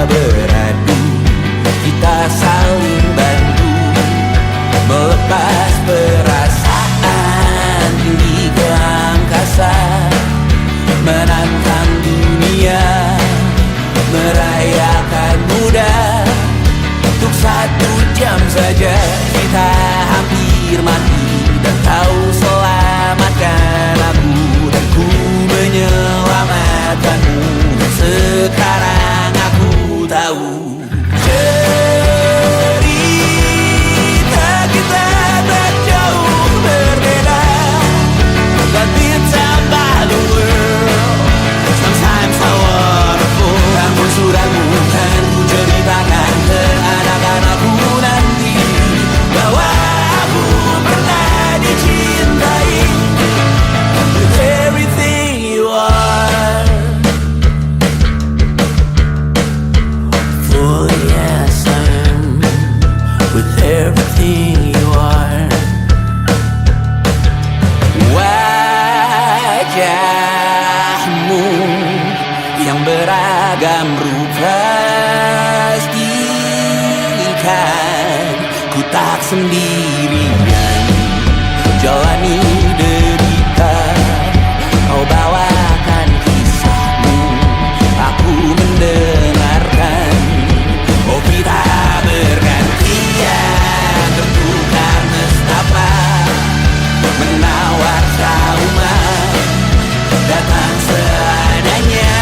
beradu, kita saling bantu melepas perasaan tinggi ke angkasa, menantang dunia, merayakan muda. Untuk 1 jam saja kita hampir mati, dan kau selamatkan aku, dan ku menyelamatkanmu. Sekarang aku tahu cerita kita tak jauh berbeda, but it's about the world. Sometimes I wanna fall. Namun sudahmu kan ku ceritakan ke anak-anakku nanti bahwa aku pernah dicintai with everything you are. For yes I am with everything you are. Wajahmu yang beragam rupa pastikan ku tak sendirian jalani derita. Kau bawakan kisahmu, aku mendengarkan. Oh kita bergantian tertukar nestapa, menawar trauma datang seadanya.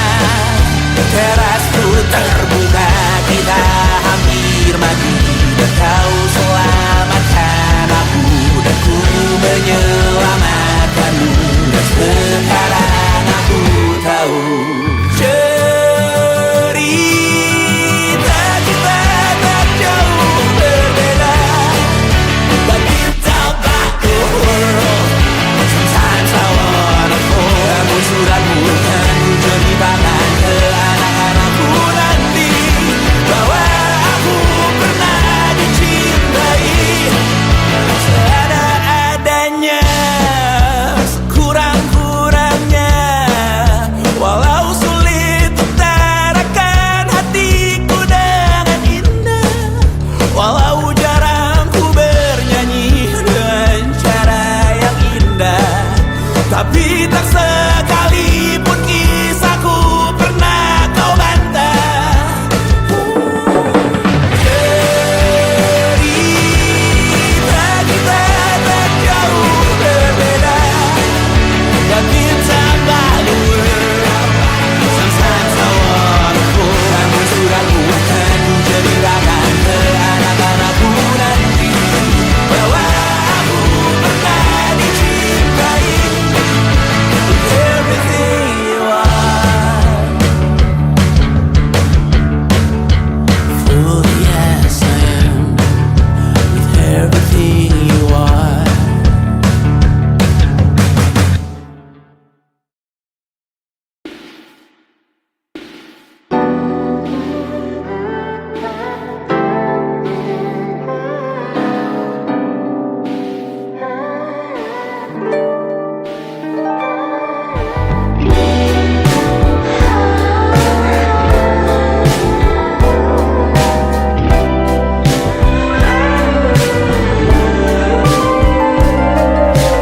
Terasku terbuka, kita hampir mati, dan kau selamatkan aku, dan ku menyelamatkanmu. Dan sekarang aku tahu cerita kita tak jauh berbeda, but it's about the world. Sometimes I wanna fall. Namun suratmu kan ku ceritakan ke anak-anakku nanti bahwa aku pernah dicintai seada-adanya, sekurang-kurangnya. Walau sulit utarakan hatiku dengan indah, walau jarang ku bernyanyi dengan cara yang indah, tapi tak sekalipun kisahku pernah kau bantah. Cerita kita tak jauh berbeda, but it's about the world. Sometimes I wanna fall. Namun sudahmu kan ku ceritakan ke anak-anakku nanti bahwa aku pernah dicintai with everything you are. For yes I am with everything you are.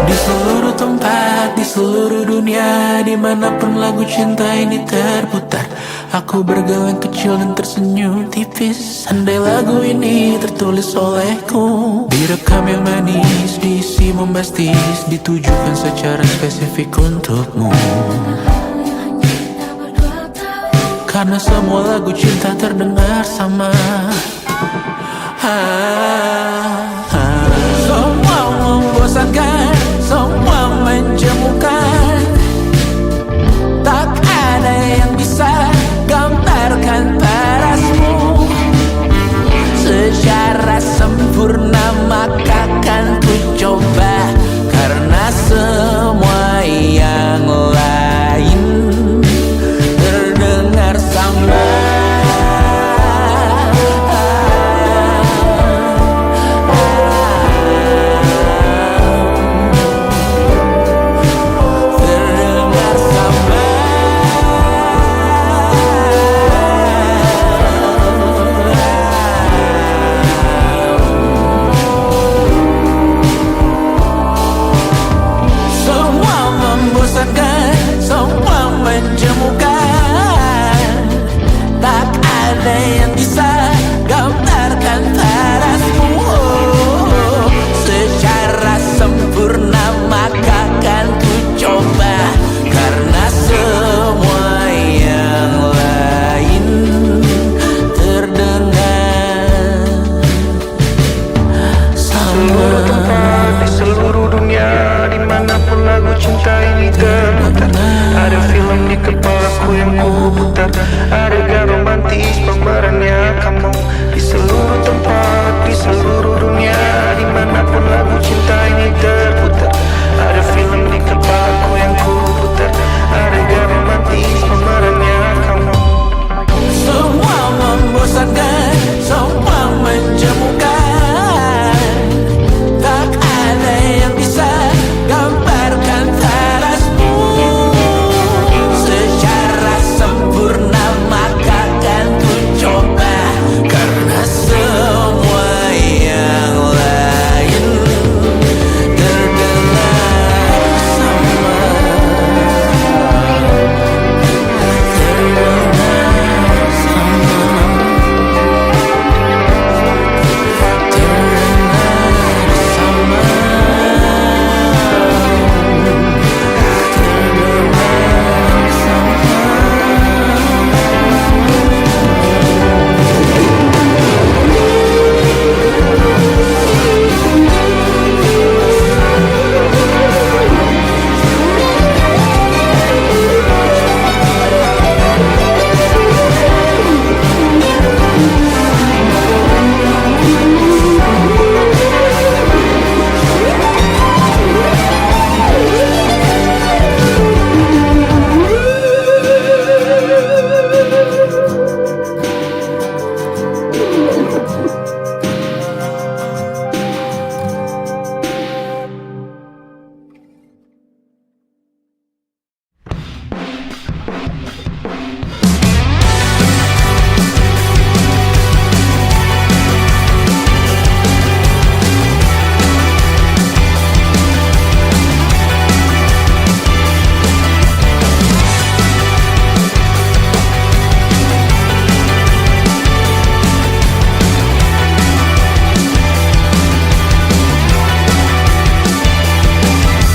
Di seluruh tempat, di seluruh dunia, dimanapun lagu cinta ini terputar, aku bergalang kecil dan tersenyum tipis. Andai lagu ini tertulis olehku, direkam yang manis, diisi bombastis, ditujukan secara spesifik untukmu. Karena semua lagu cinta terdengar sama. Semua membosankan, semua menjemukan, tak ada yang bisa gambarkan parasmu secara sempurna. Maka kan ku coba, karena semua yang lain terdengar sama. ada yang bisa gambarkan parasmu secara sempurna, maka kan ku coba. Karena semua yang lain terdengar sama. Seluruh tempat di seluruh dunia, dimanapun lagu cinta ini terputar, ada film di kepalaku yang ku putar, adegan romantis pemerannya kamu. Di seluruh tempat di seluruh dunia, dimanapun lagu cinta ini terputar, ada film di kepalaku yang ku putar, adegan romantis pemerannya kamu. Semua membosankan, semua menjemukan, tak ada yang bisa gambarkan parasmu secara sempurna, maka kan ku coba. Karena semua yang lain terdengar sama.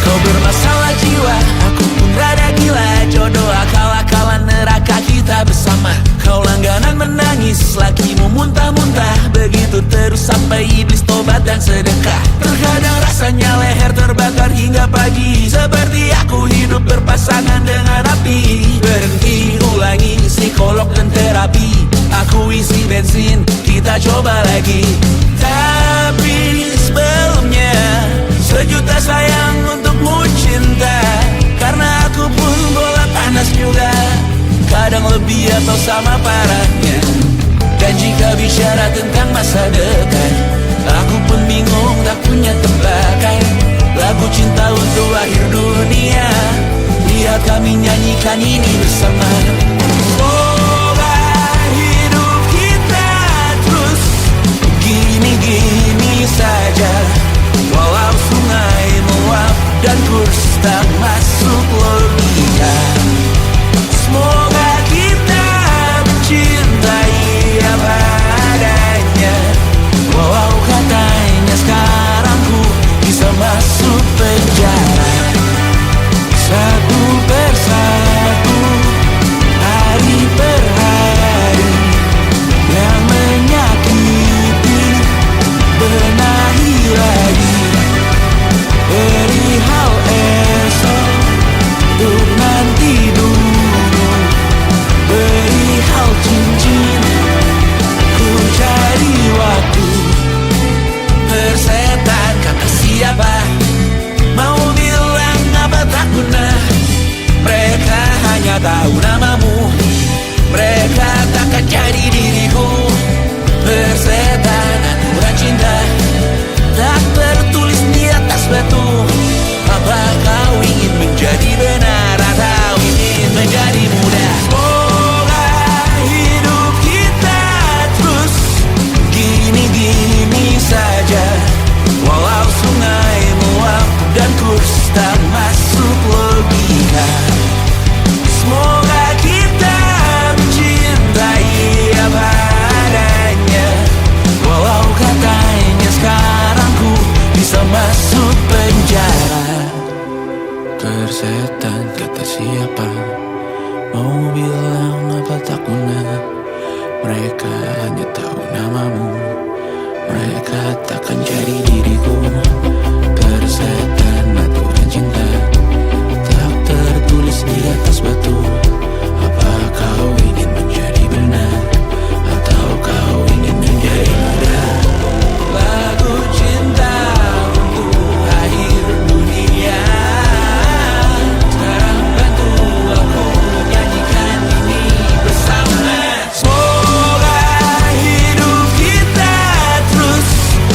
Kau bermasalah jiwa, aku pun rada gila. Jodoh akal-akalan neraka kita bersama. Kau langganan menangis, lakimu muntah-muntah. Begitu terus sampai iblis tobat dan sedekah. Terkadang rasanya leher terbakar hingga pagi, seperti aku hidup berpasangan dengan api. Berhenti, ulangi psikolog dan terapi. Aku isi bensin, kita coba lagi. Tapi sebelumnya, sejuta sayang untukmu cinta. Karena aku pun bola panas juga, kadang lebih atau sama parahnya. Dan jika bicara tentang masa depan, aku pun bingung tak punya tebakan. Lagu cinta untuk akhir dunia, lihat kami nyanyikan ini bersama. Semoga hidup kita terus gini-gini saja, walau sungai meluap dan kurs tak masuk logika. Semoga kita bercinta Mereka hanya tahu namamu, mereka takkan jadi diriku. Persetan aturan cinta tak tertulis di atas batu. Apa kau ingin menjadi benar, atau kau ingin menjadi muda? Lagu cinta untuk akhir dunia, sekarang bantu aku nyanyikan ini bersama. Semoga hidup kita terus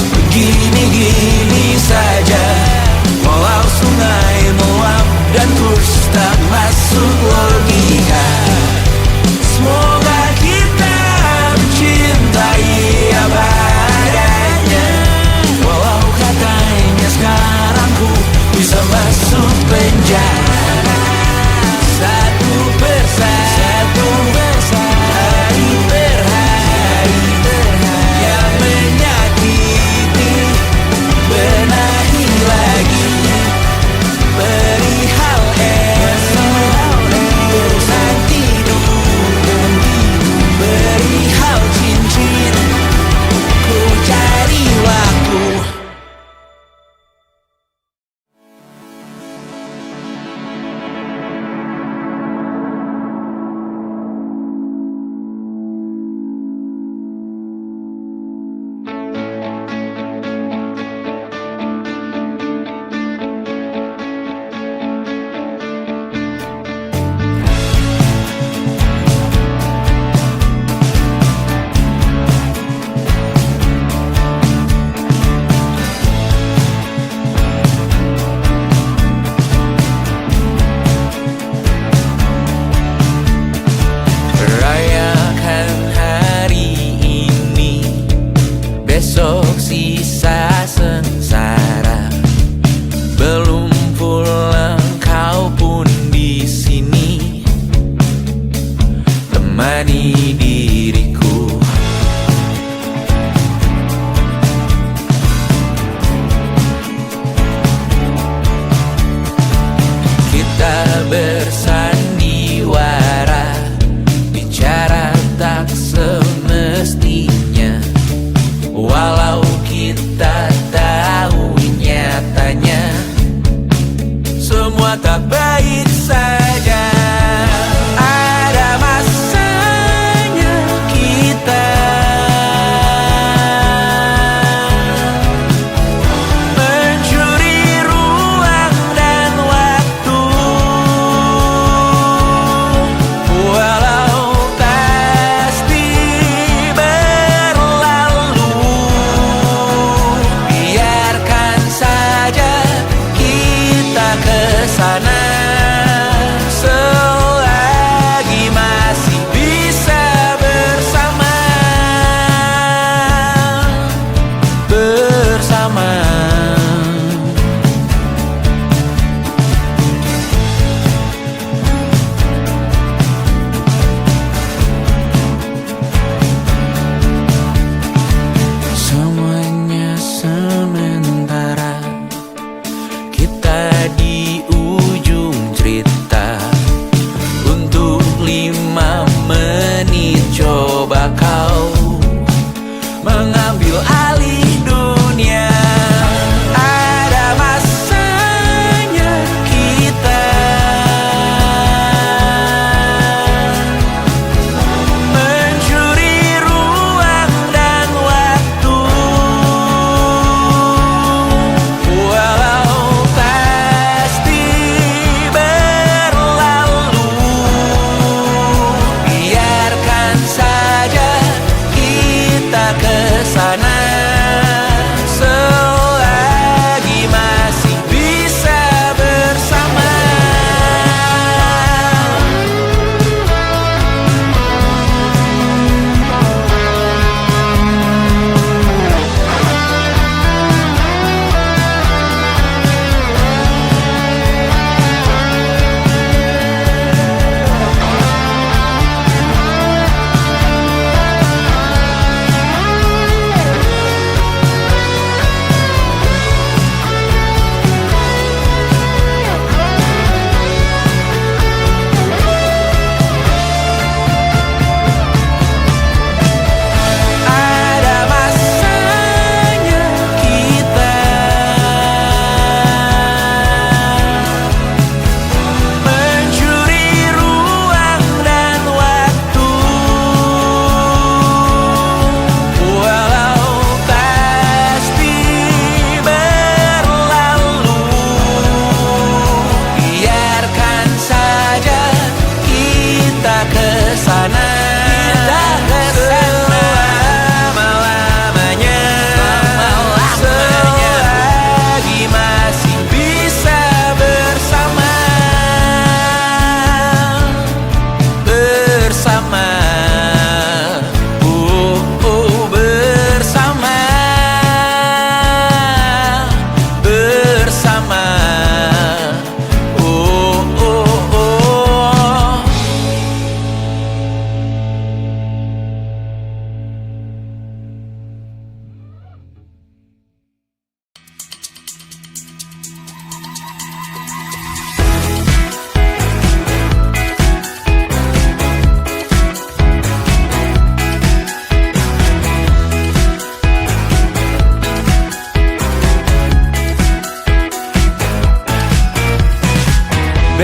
begini-gini saja, walau sungai meluap dan kurs tak masuk lagi.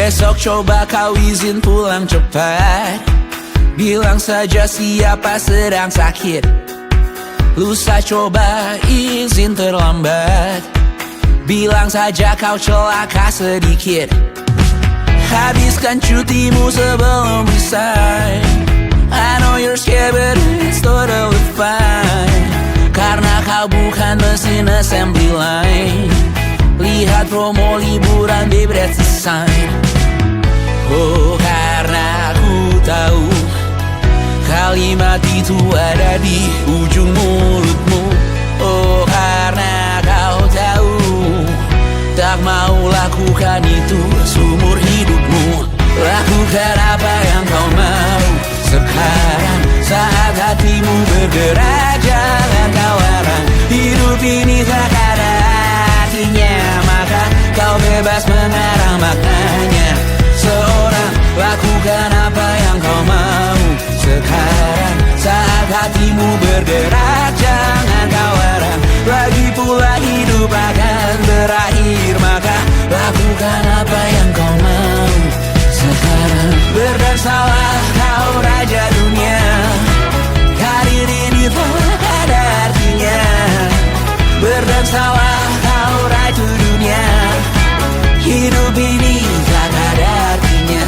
Besok coba kau izin pulang cepat. Bilang saja siapa sedang sakit. Lusa coba izin terlambat. Bilang saja kau celaka sedikit. Habiskan cutimu sebelum resign. I know you're scared but it's totally fine. Karena kau bukan mesin assembly line. Lihat promo liburan babe, that's the sign. Oh, karena aku tahu kalimat itu ada di ujung mulutmu. Oh, karena kau tahu tak mau lakukan itu seumur hidupmu. Lakukan apa yang kau mau sekarang saat hatimu bergerak. Jangan kau larang, hidup ini tak ada artinya, maka kau bebas mengarang maknanya. Seorang lakukan apa yang kau mau sekarang saat hatimu bergerak. Jangan kau larang, lagi pula hidup akan berakhir, maka lakukan apa yang kau mau sekarang. Berdansalah kau raja dunia, karir ini tak ada artinya. Berdansalah kau ratu dunia, hidup ini tak ada artinya.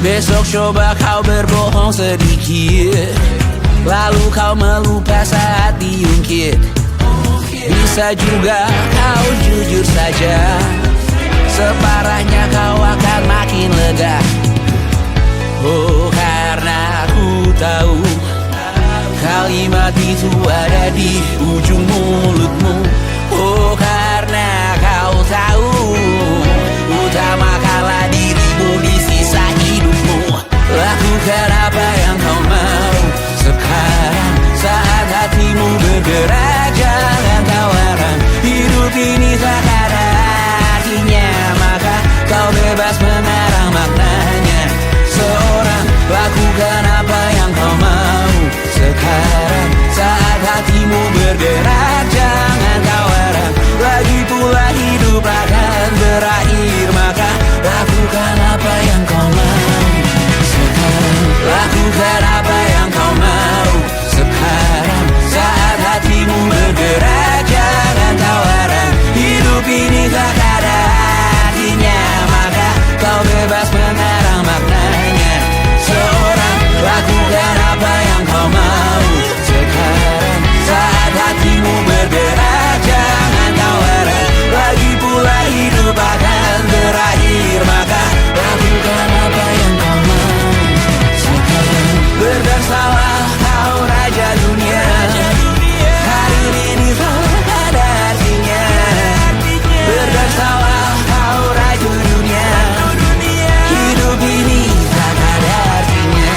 Besok coba kau berbohong sedikit, lalu kau melupa saat diungkit. Bisa juga kau jujur saja, separahnya kau akan makin lega. Oh, karena aku tahu kalimat itu ada di ujung mulutmu. Oh, karena kau tahu utamakanlah dirimu di sisa hidupmu. Lakukan apa yang kau mau sekarang saat hatimu bergerak. Jangan kau larang, hidup ini tak ada artinya, maka kau bebas mengarang maknanya. Seorang lakukan apa yang kau mau sekarang saat hatimu bergerak. Jangan kau larang, lagi pula hidup akan berakhir, maka lakukan apa yang kau mau sekarang. Lakukan apa yang kau mau sekarang saat hatimu bergerak. Jangan kau larang, hidup ini tak ada artinya, maka kau bebas mengarang maknanya. Seorang lakukan apa yang kau mau sekarang saat hatimu bergerak. Jangan kau larang, lagi pula hidup akan berakhir, maka lakukan apa yang kau mau sekarang. Berdansalah kau raja dunia, karir ini tak ada artinya. Berdansalah kau raja dunia, hidup ini tak ada artinya.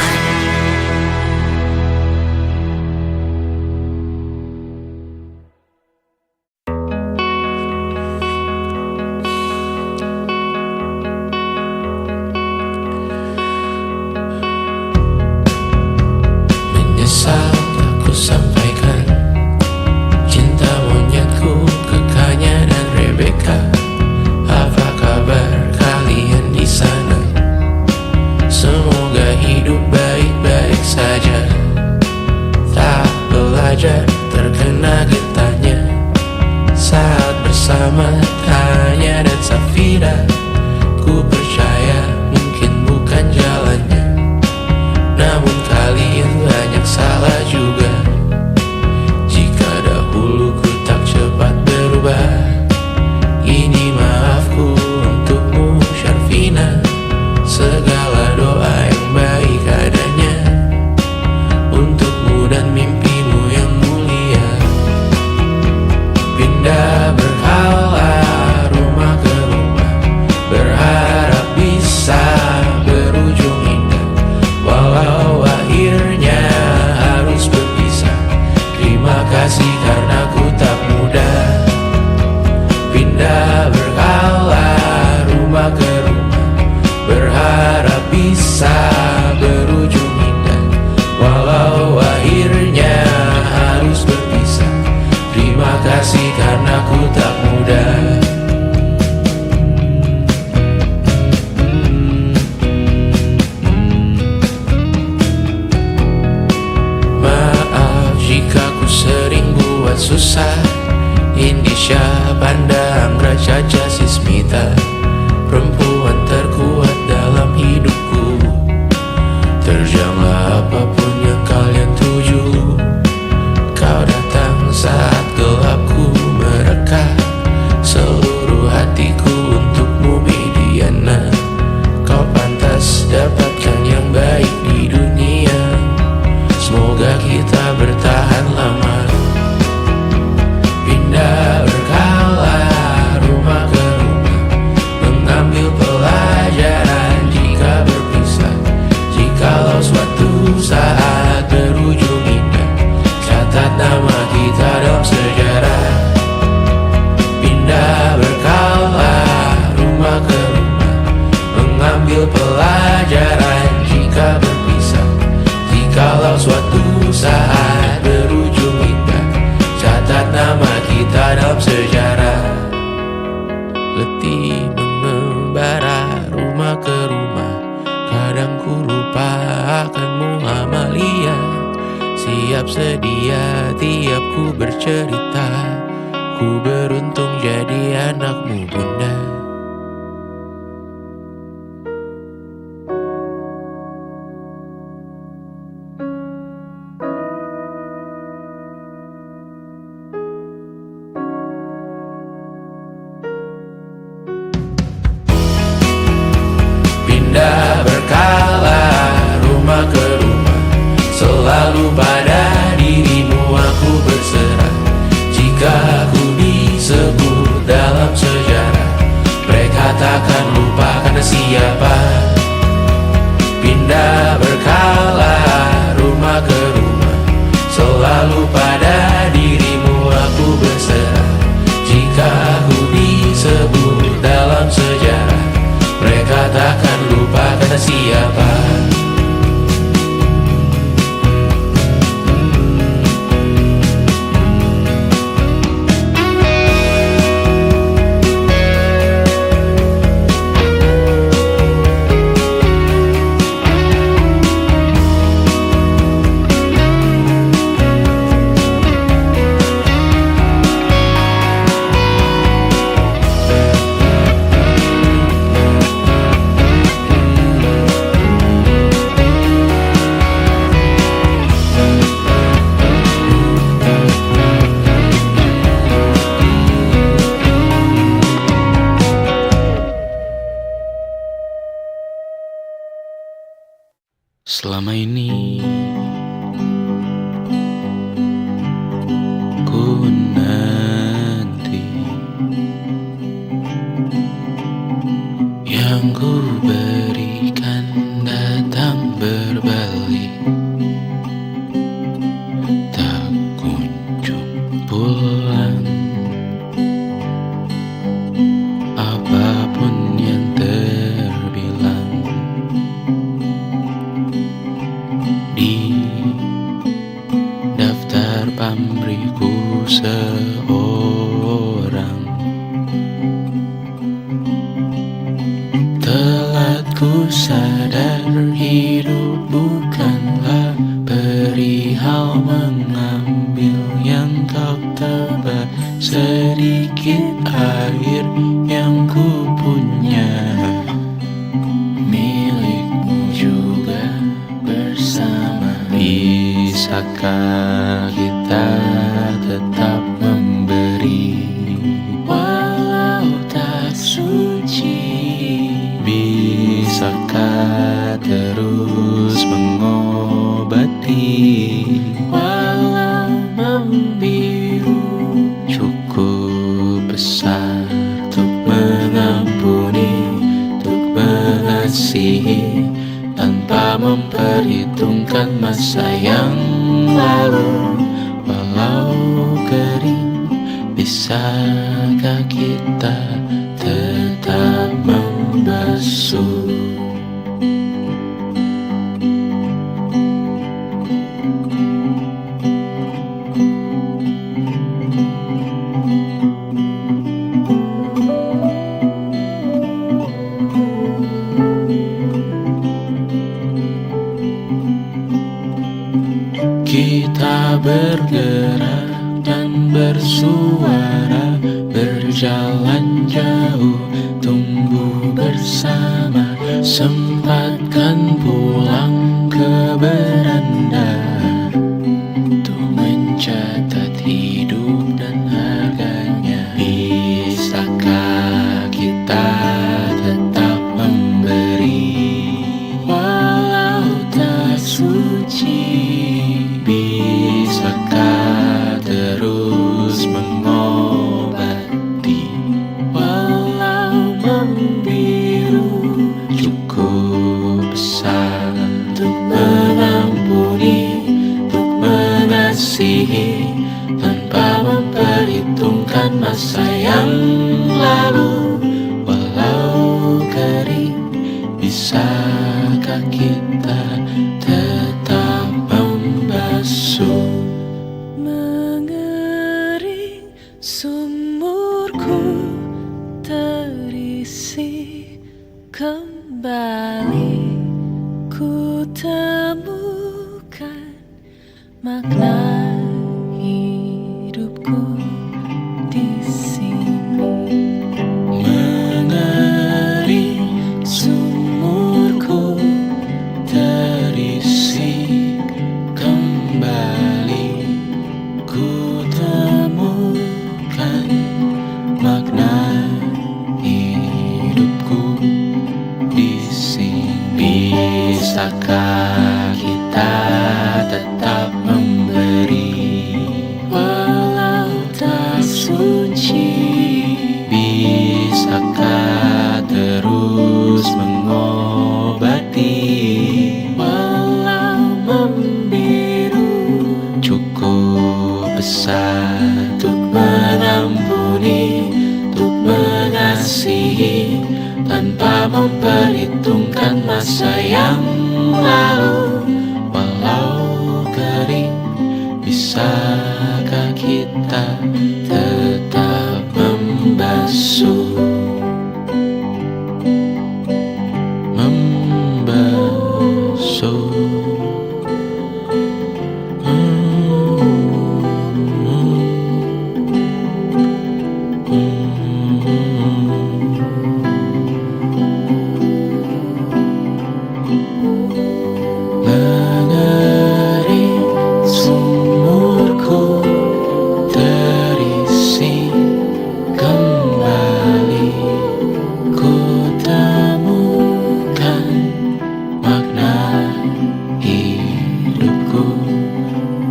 Menyesal aku sampaikan cinta monyetku ke Kanya dan Rebecca. Apa kabar kalian di sana? Semoga hidup baik-baik saja. Tak belajar terkena getahnya saat bersama Tanya dan Safira. Ku percaya mungkin bukan jalannya, namun kalian banyak salah juga. membuat susah. Indonesia pandang Raja Jasismita, perempuan terkuat dalam hidupku. Terjanglah apapun yang kalian tuju. Kau datang saat gelapku mereka, seluruh hatiku untukmu Mediana. Kau pantas dapatkan yang baik di dunia. Semoga kita bertahan lama. Pindah berkala rumah ke rumah, mengambil pelajaran jika berpisah. Jikalau suatu saat berujung indah, catat nama kita dalam sejarah. Pindah berkala rumah ke rumah, mengambil pelajaran jika berpisah. Jikalau suatu saat berujung indah, catat nama kita dalam sejarah. Letih mengembara rumah ke rumah, kadang ku lupa akanmu Amalia. Siap sedia tiap ku bercerita, ku beruntung jadi anakmu bunda. Pindah berkala rumah ke rumah, selalu pada dirimu aku berserah. Jika aku disebut dalam sejarah, mereka takkan lupa karena siapa. Pindah berkala rumah ke rumah, selalu pada dirimu aku berserah. Jika aku disebut dalam sejarah, mereka takkan lupa kata siapa. Selama ini ku nanti yang ku berikan datang berbalik, tak kunjung pulang. Apapun yang terbilang di daftar pamrihku seorang, telat ku sadar hidup bukanlah perihal mengambil yang kau tebak. Sedikit air yang ku punya milikmu juga bersama. Bisakah kita tetap memberi walau tak suci? Bisakah terus mengobati walau membiru? Cukup besar untuk mengampuni, untuk mengasihi, tanpa memperhitungkan masa yang lalu. Walau kering, bisakah kita tetap membasuh? Kita bergerak dan bersuara, berjalan jauh, tumbuh bersama, sempatkan pulang ke beranda untuk mencatat hidup dan harganya. Bisakah kita tetap memberi walau tak suci? Bisakah terus mengobati walau membiru? Cukup besar untuk mengampuni, untuk mengasihi, tanpa memperhitungkan masa yang lalu. Walau kering, bisakah kita tetap membasuh? Mengering sumurku terisi kembali, ku temukan makna hidupku di sini. Mengering sumurku terisi kembali, ku temukan makna hidupku di sini. Bisakah kita tetap memberi walau tak suci? Bisakah terus mengobati walau membiru? Cukup besar untuk mengampuni, untuk mengasihi, tanpa memperhitungkan masa yang lalu. Walau kering, bisakah kita tetap membasuh? Membasuh. Mengering sumurku terisi kembali, ku temukan makna hidupku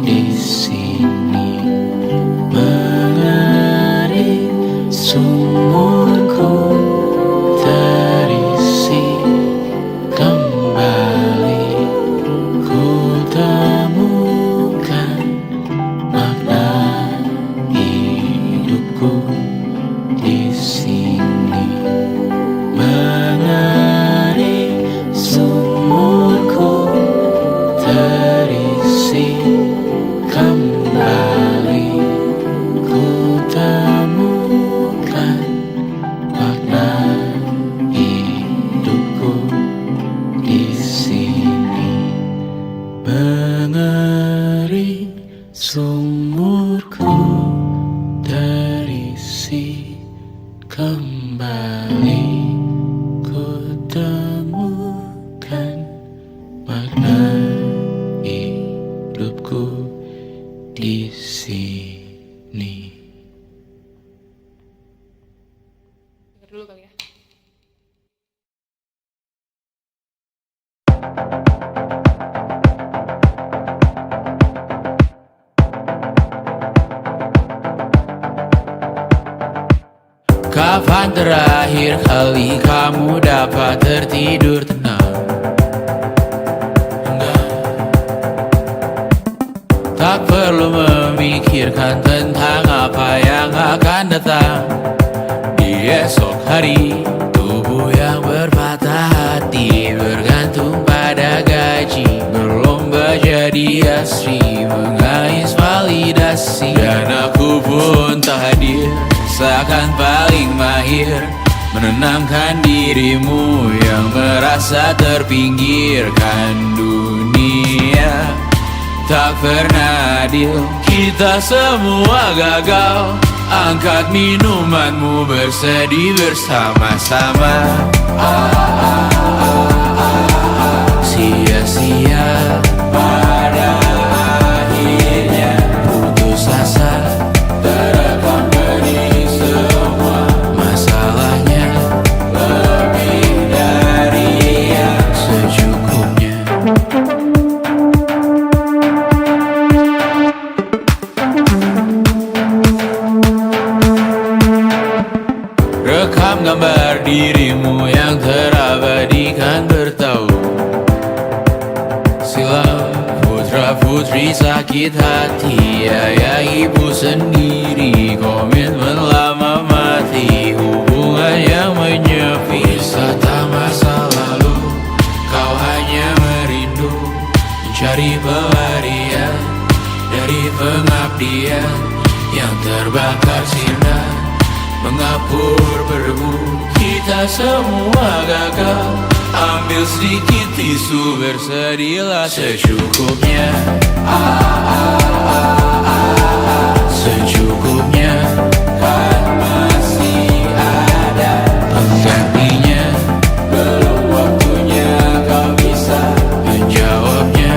di sini. Mengering sumurku terisi kembali, ku temukan makna hidupku di sini. Mengering sumurku terisi kembali, ku temukan makna hidupku di sini. Mengering sumurku terisi kembali, ku temukan makna hidupku di sini. Dulu kali ya. Kapan terakhir kali kamu dapat tertidur tenang? Tak perlu memikirkan tentang apa yang akan datang di esok hari. Tubuh yang berpatah hati bergantung pada gaji, berlomba jadi asri, mengais validasi. Dan aku pun tak hadir, seakan paling mahir menenangkan dirimu yang merasa terpinggirkan dunia. tak pernah adil. Kita semua gagal. Angkat minumanmu, bersedih bersama-sama. Sia-sia pada akhirnya putus asa, terekam benih semua. Masalahnya lebih dari yang secukupnya. Rekam gambar dirimu yang terabadikan bertahun silam. Putra-putri sakit hati, ayah ibu sendiri, komitmen lama mati, hubungan yang menyepi. Wisata masa lalu, kau hanya merindu, mencari pelarian dari pengabdian yang terbakar sinar, mengapur berdebu. Kita semua gagal. Ambil sedikit tisu, bersedihlah secukupnya. Secukupnya, kan masih ada penggantinya. Belum waktunya kau bisa menjawabnya.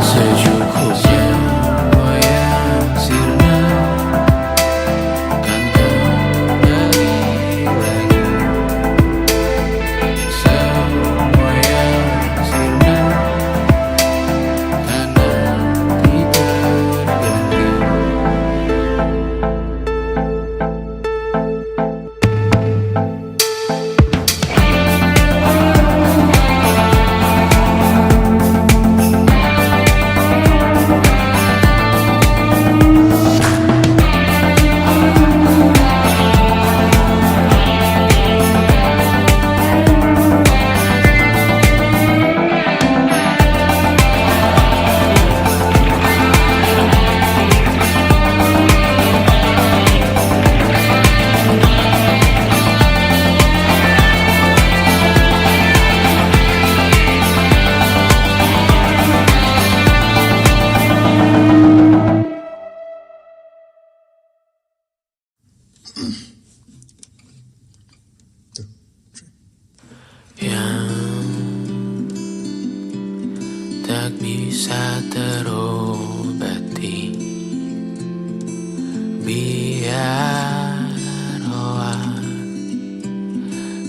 Secukupnya, wayang sirna, kan kembali lagi. Semua yang sirna, kan nanti terganti. Yang tak bisa terobati, biarlah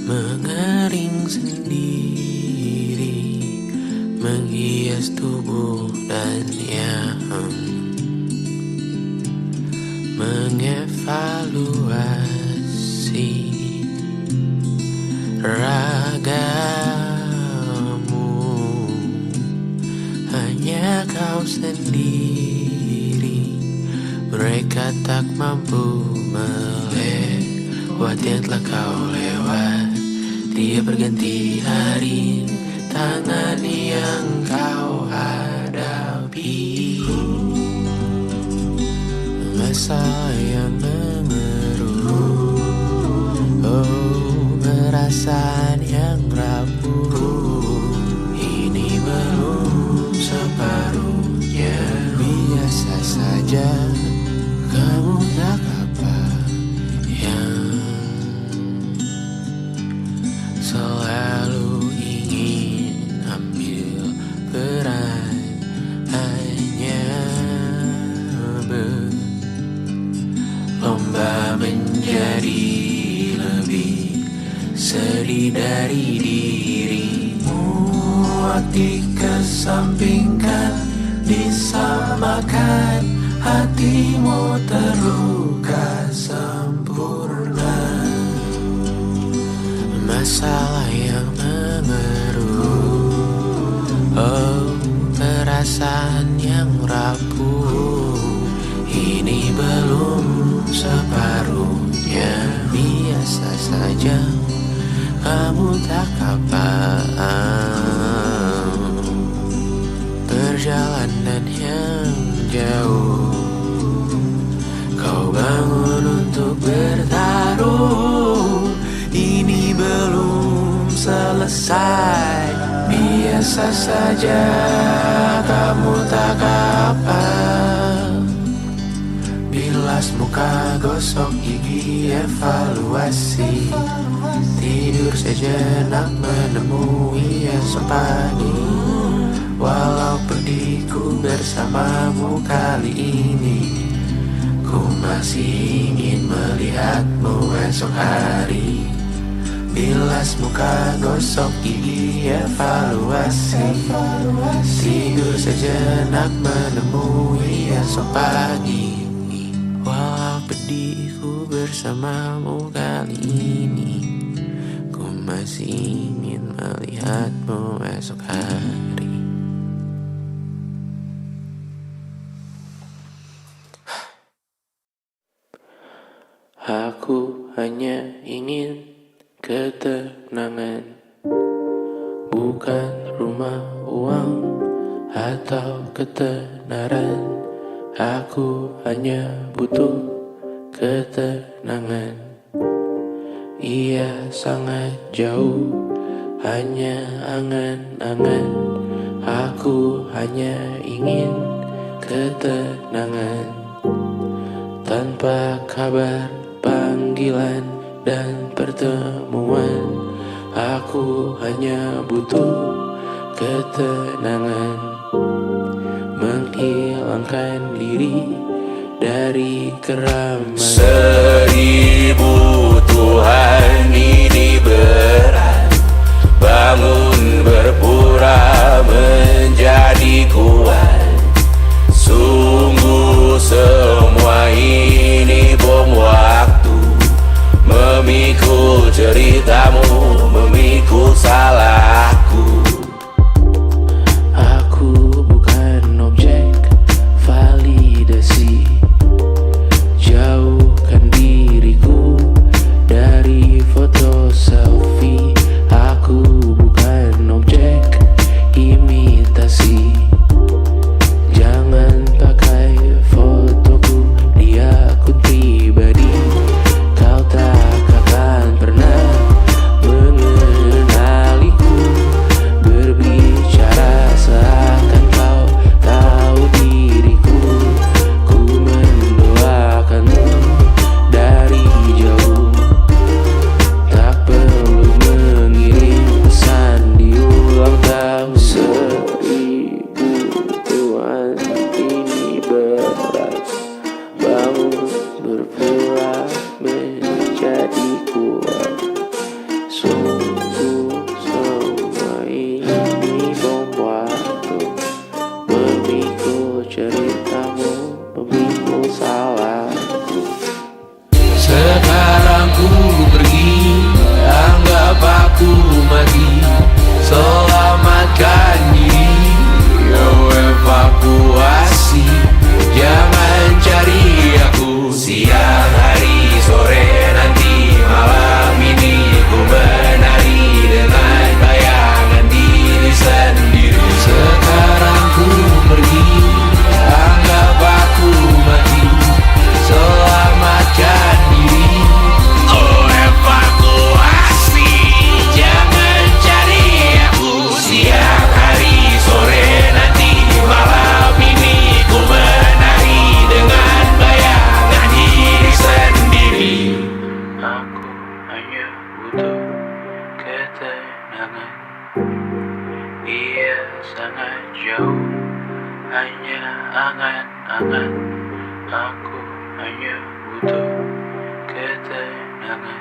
mengering sendiri, menghias tubuh dan yang mengevaluasi ragamu. Hanya kau sendiri, mereka tak mampu melewati yang telah kau lewat. Dia berganti hari, tangan yang kau hadapi, masalah yang mengeruh, oh perasaan yang rapuh. Ini belum separuhnya, biasa saja. Kamu tak apa yang selalu ingin ambil peran, hanya berlomba menjadi lebih sedih dari dirimu. Dikesampingkan, disamakan, hatimu terluka sempurna. Masalah yang mengeruh, oh perasaan yang rapuh. Ini belum separuhnya, biasa saja. Kamu tak apa. Perjalanan yang jauh, kau bangun untuk bertaruh. Ini belum selesai, biar Biasa saja, kamu tak apa. Bilas muka, gosok gigi, evaluasi. Tidur sejenak, menemui esok pagi. Walau pedihku bersamamu kali ini, ku masih ingin melihatmu esok hari. Bilas muka, gosok gigi, evaluasi. Tidur sejenak, menemui esok pagi. Walau pedihku bersamamu kali ini, ku masih ingin melihatmu esok hari. Aku hanya ingin ketenangan, bukan rumah, uang, atau ketenaran. Aku hanya butuh ketenangan. Ia sangat jauh, hanya angan-angan. Aku hanya ingin ketenangan. Tanpa kabar, panggilan, dan pertemuan, aku hanya butuh ketenangan. Menghilangkan diri dari keramaian. 1000 Tuhan ini berat, bangun berpura menjadi kuat. Sungguh semua ini bom waktu, memikul ceritamu, memikul salahku. Aku bukan objek validasi. Jauhkan diriku dari foto selfie. Aku bukan objek imitasi. Jangan pakai fotoku di akun pribadi. Kau tak akan pernah mengenaliku. Berbicara seakan kau tahu diriku. Ku mendoakanmu dari jauh. Tak perlu mengirim pesan di ulang tahun. 1000 Tuhan ini berat, bangun berpura menjadi kuat. Sungguh semua ini bom waktu, memikul ceritamu, memikul salahku. Sekarang ku pergi, anggap aku mati. Selamatkan diri, evakuasi. Jangan cari aku siang, hari, sore, nanti, malam ini. Ku menari dengan bayangan diri sendiri. Sekarang ku pergi, anggap aku mati. Selamatkan diri, oh evakuasi. Jangan cari aku siang, hari, sore, nanti, malam ini. Ku menari dengan bayangan diri sendiri. Aku hanya butuh ketenangan. Ia sangat jauh, hanya angan-angan. Aku hanya butuh ketenangan.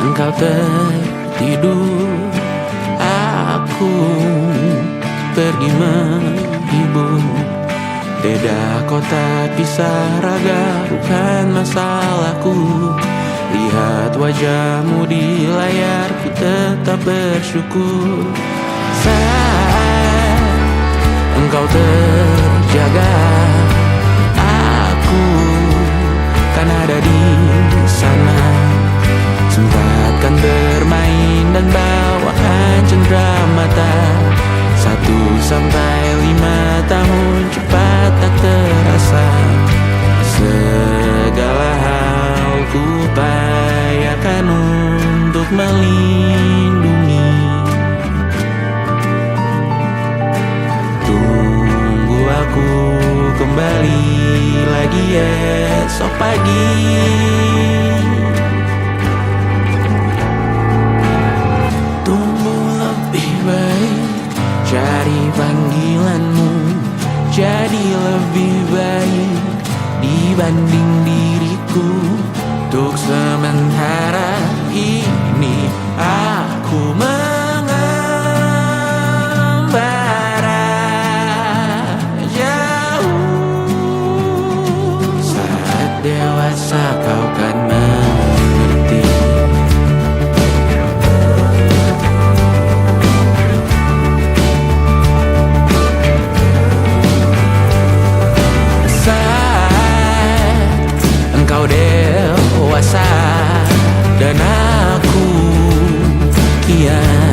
Engkau tertidur, aku pergi menghibur. Beda kota, pisah raga, bukan masalahku. Lihat wajahmu di layar, ku tetap bersyukur. Saat engkau terjaga, aku kan ada di sana. Sempatkan bermain dan bawaan cendera mata. 1 sampai 5 tahun cepat tak terasa. Segala hal ku upayakan untuk melindungi. Tunggu aku kembali lagi esok pagi. Tumbuh lebih baik, cari panggilanmu, jadi lebih baik dibanding diriku. Untuk sementara ini aku mengembara jauh. Saat dewasa kau kan mengerti. Engkau dewasa dan aku kian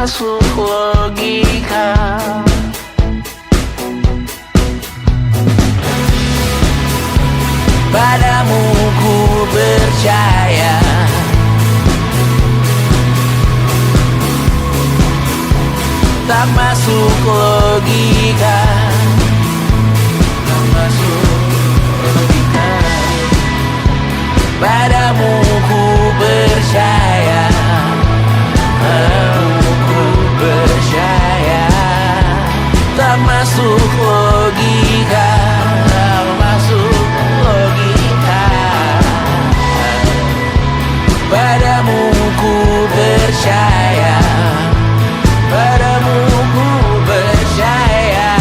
masuk logika. Padamu ku percaya, tak masuk logika, tak masuk logika. Padamu ku percaya, padamu ku percaya, tak masuk logika, tak masuk logika. Padamu ku percaya, padamu ku percaya,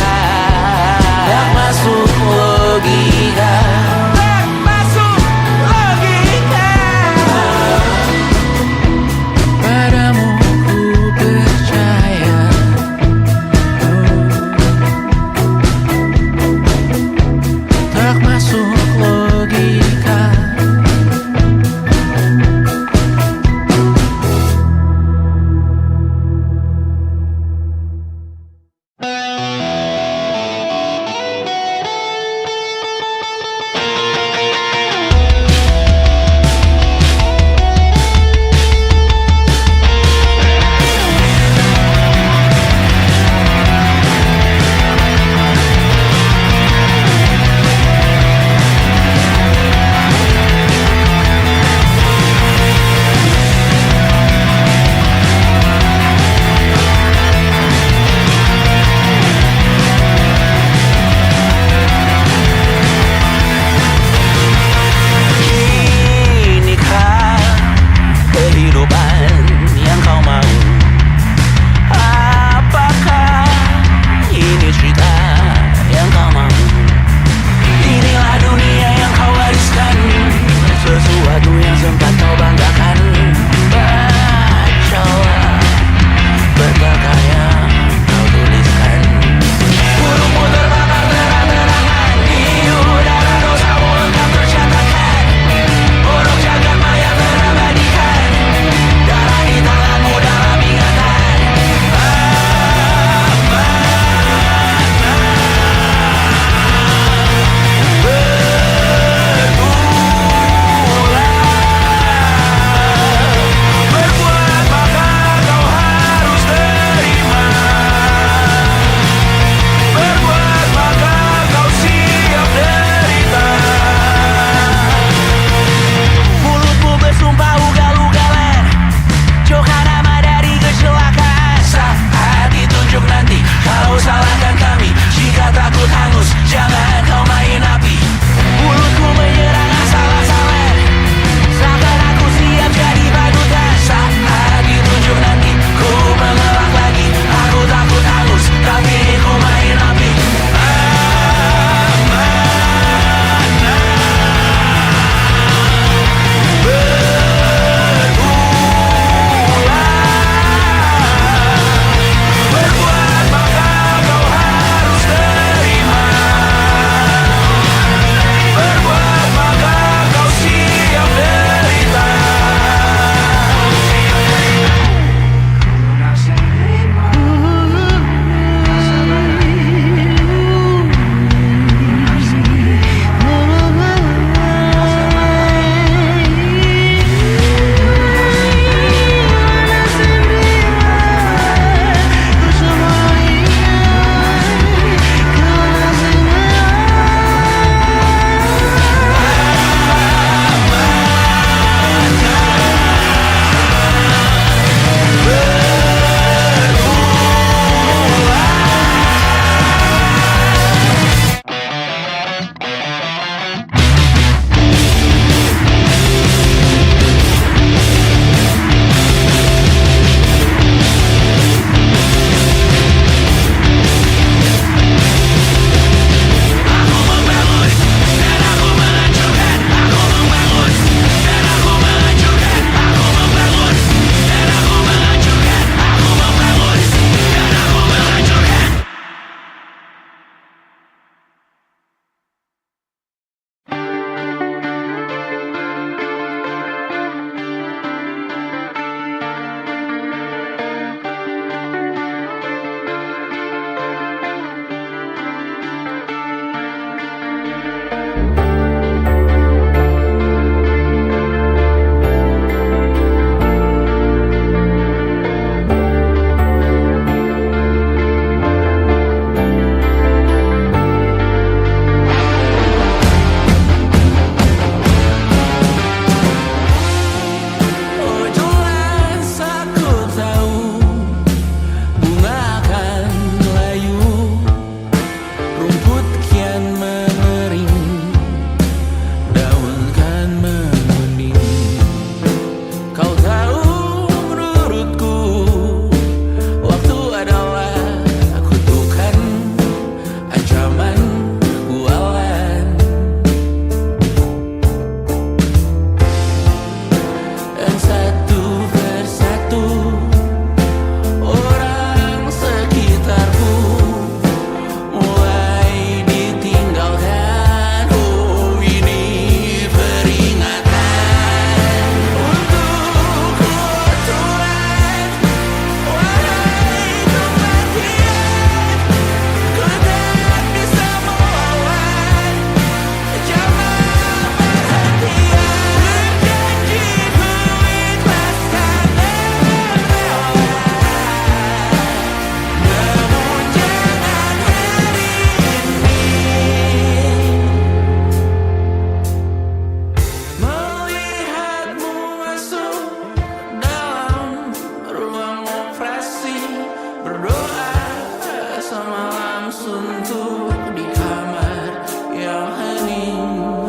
suntuk di kamar yang hening.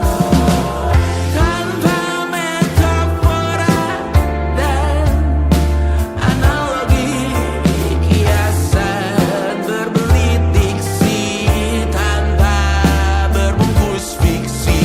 Tanpa metafora dan analogi, kiasan berbelit diksi tanpa berbungkus fiksi.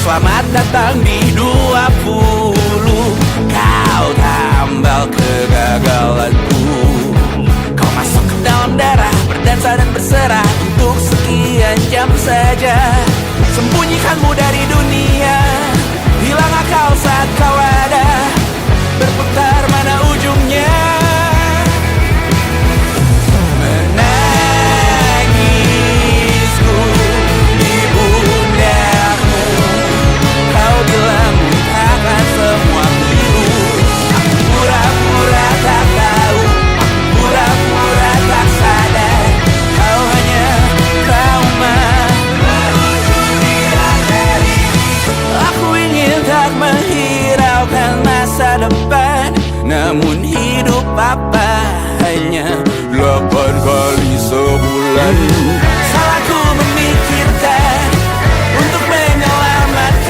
Selamat datang di 20. Kau tambal kegagalanku. Kau masuk ke dalam darah, berdansa dan berserah untuk sekian jam saja. Sembunyikanmu dari dunia, hilang akal saat kau ada. Berputar mana ujungnya? Menangisku di pundakmu. Kau bilang lupakan semua biru. Aku pura-pura tak tahu, pura-pura tak sadar. Kau hanya trauma. Aku ingin tak menghiraukan masa depan, namun hidup apa hanya 8 kali sebulan. Salahku memikirkan untuk menyelamatkan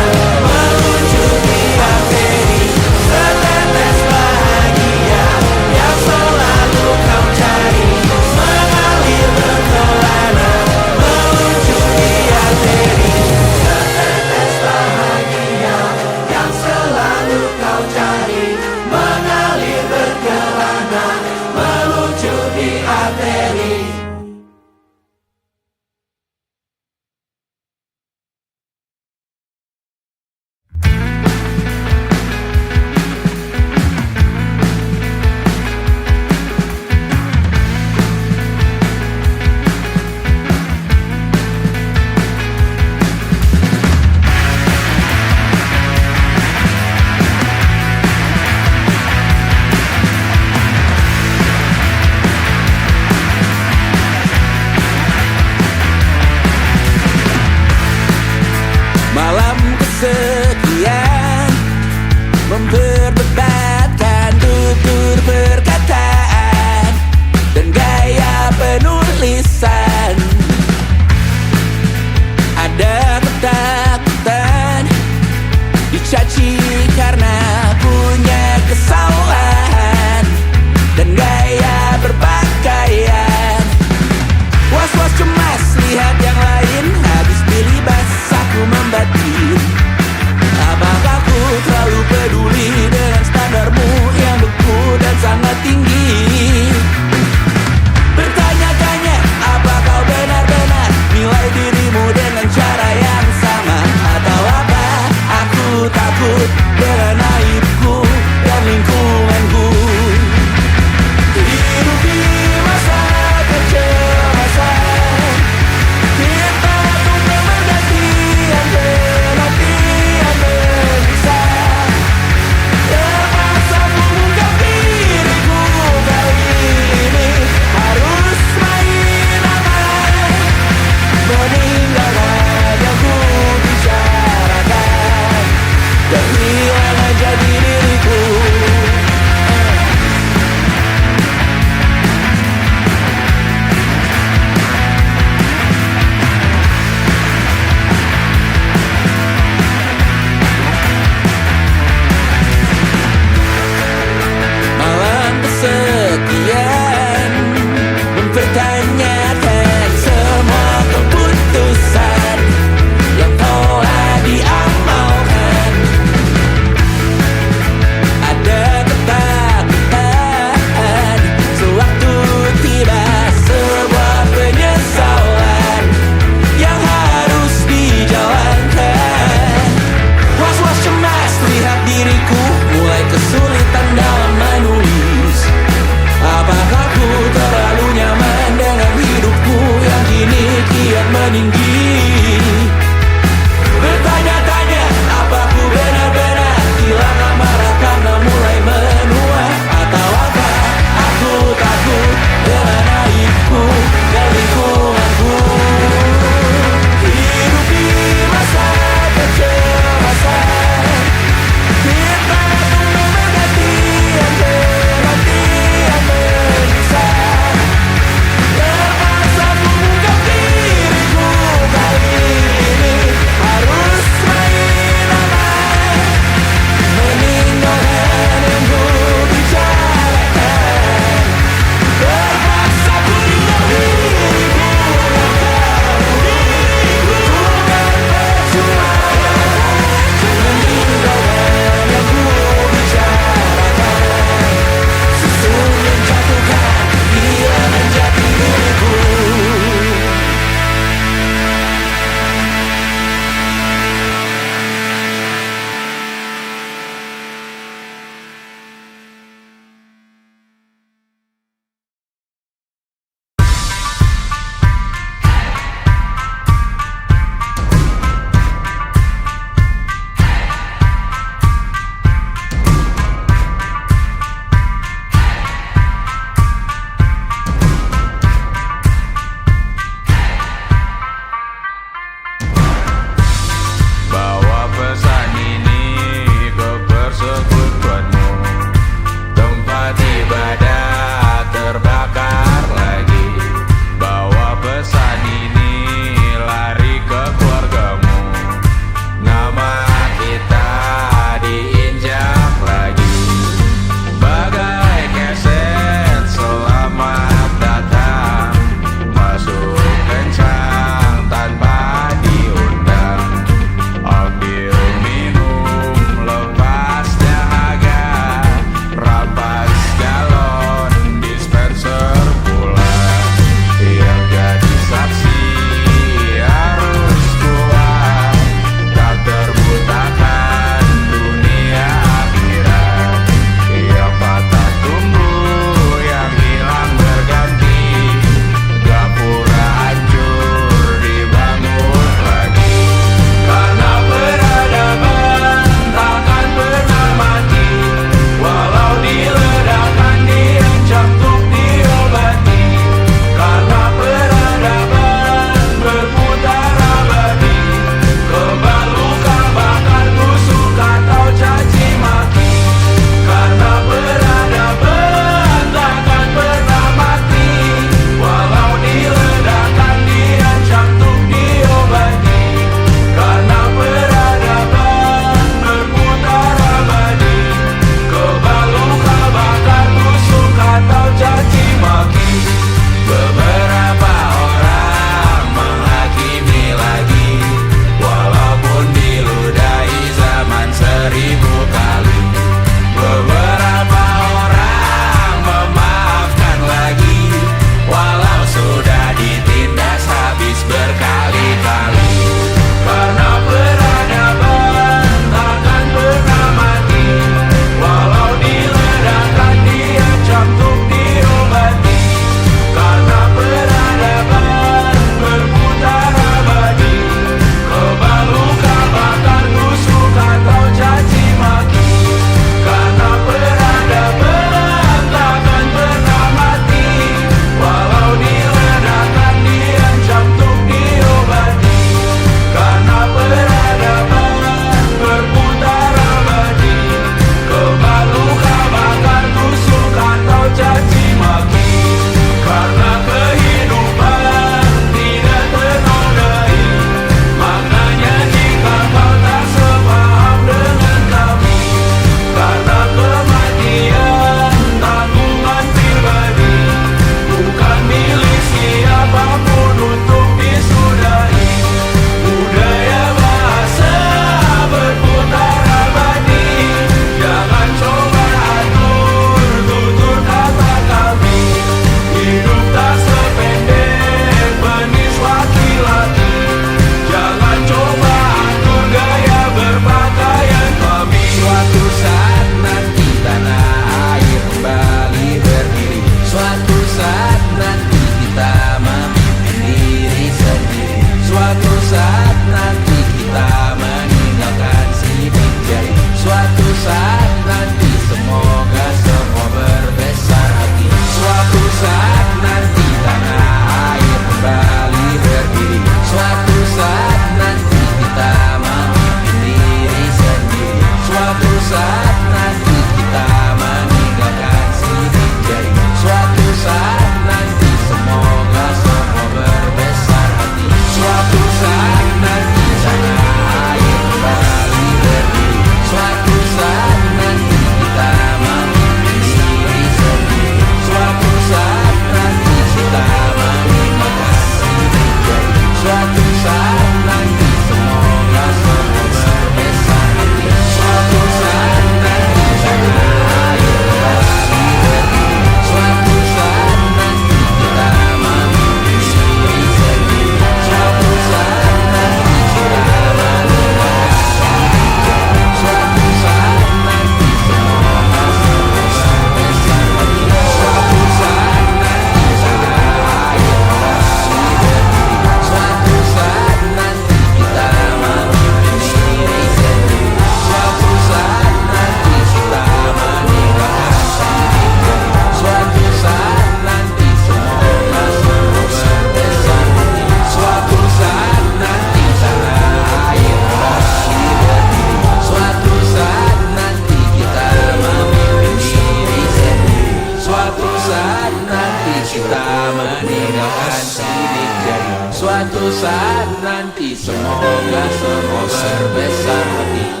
kita meninggalkan sidik jari. Suatu saat nanti semoga semua berbesar hati.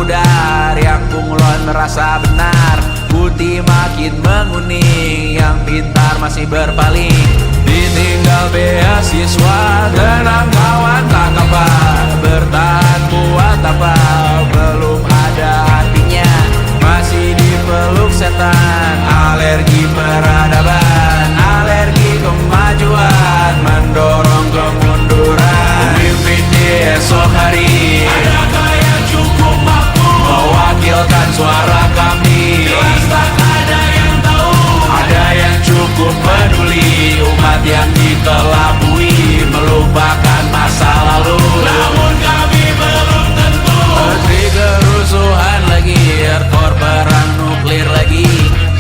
pudar, yang bunglon merasa benar. Putih makin menguning, yang pintar masih berpaling. Ditinggal beasiswa, tenang kawan tak apa. Bertahan buat apa, belum ada artinya. Masih dipeluk setan, alergi peradaban, alergi kemajuan, mendorong kemunduran. Pemimpin di esok hari, adakah yang cukup mampu mewakilkan suara kami? Jelas tak ada yang tahu. Ada yang cukup peduli, umat yang dikelabui, melupakan masa lalu. Namun kami belum tentu. Menteri kerusuhan lagi, hardcore perang nuklir lagi.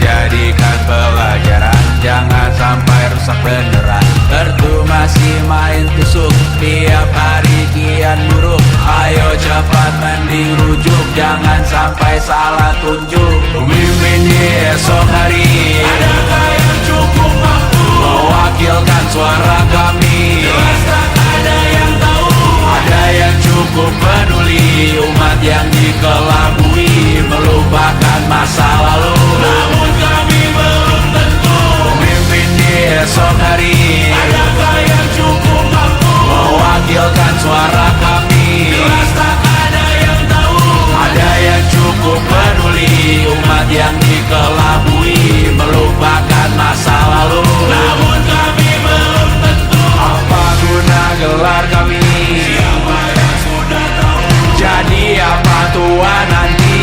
Jadikan pelajaran, jangan sampai rusak beneran. Ertu masih main tusuk, tiap hari kian buruk. Ayo cepat mending rujuk, jangan sampai salah tunjuk. Pemimpin di esok hari, adakah yang cukup mampu mewakilkan suara kami? Jelas tak ada yang tahu. Ada yang cukup peduli, umat yang dikelabui, melupakan masa lalu. Namun kami belum tentu. Pemimpin di esok hari, adakah yang cukup mampu mewakilkan suara kami? Jelas tak ada yang tahu. Ada yang cukup peduli, umat yang dikelabui, melupakan masa lalu. Namun kami belum tentu. Apa guna gelar kami? Siapa yang sudah tahu? Jadi apa tua nanti?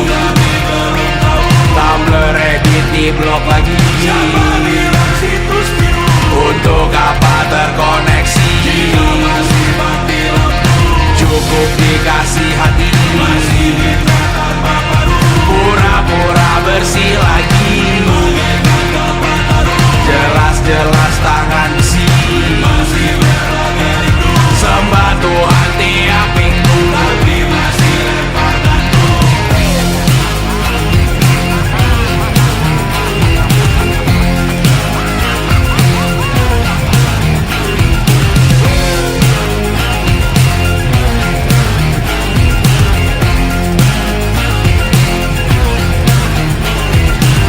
Kami belum tahu. Tumblr, Reddit di blog lagi. Siapa bilang situs biru? Untuk apa terkoneksi? Jika masih mati lampu, cukup dikasih hati. Masih minta tambah baru, pura-pura bersih lagi. Jelas-jelas tangan besi, masih berlagak rindu. Sembah Tuhan tiap minggu, tapi masih lempar gantung.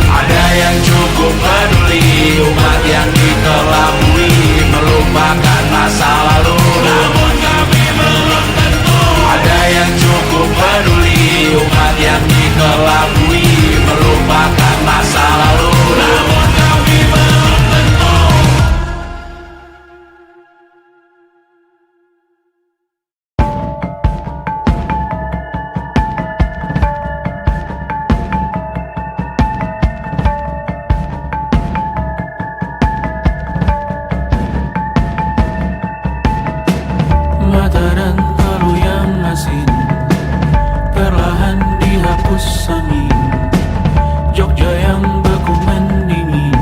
Ada yang cukup peduli, umat yang dikelabui, melupakan masa lalu. Namun kami belum tentu. Ada yang cukup peduli, umat yang dikelabui, melupakan masa lalu. Namun kami belum tentu. Mata dan lalu yang asin perlahan dihapus angin. Jogja yang beku mendingin,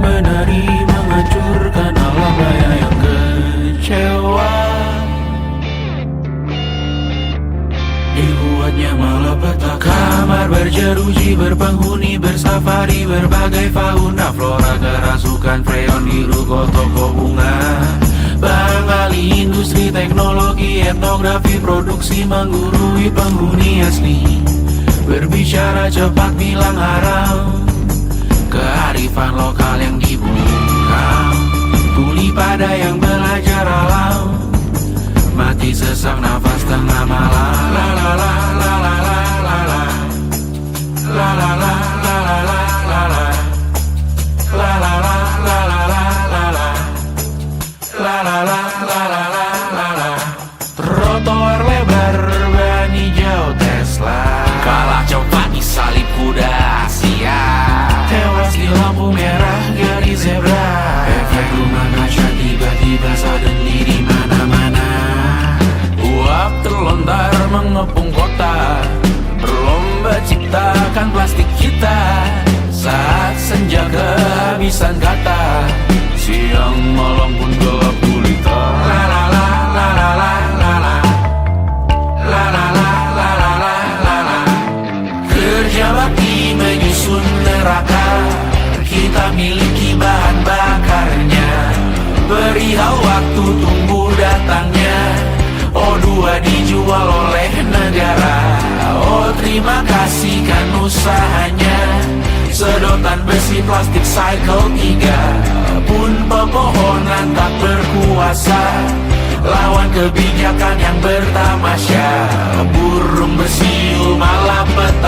menari menghancurkan alam raya yang kecewa. Dibuatnya malapetaka, kamar berjeruji, berpenghuni, bersafari, berbagai fauna flora, kerasukan freon di ruko toko bunga. Barang ahli industri teknologi, etnografi, produksi menggurui penghuni asli. Berbicara cepat bilang haram, kearifan lokal yang dibungkam. Tuli pada yang belajar alam, mati sesak nafas tengah malam. La la la la la la la la. La la la la la la la la. La la la la la la la la. La la la la la la la la. Trotoar lebar ban hijau Tesla, kalah cepat disalip kuda Asia, tewas di lampu merah garis zebra. Efek rumah kaca tiba-tiba suddenly di mana-mana. Uap terlontar mengepung kota, berlomba ciptakan plastik kita. Saat senja kehabisan kata, siang malam pun gelap gulita. La la la la la la la la. La la la la la la la la. Kerja bakti menyusun neraka, kita miliki bahan bakarnya. Perihal waktu tunggu datangnya, O2 dijual oleh negara. terima kasih kan usahanya. Sedotan besi plastik cycle 3 pun pepohonan tak berkuasa lawan kebijakan yang bertamasya. Burung bersiul malam petang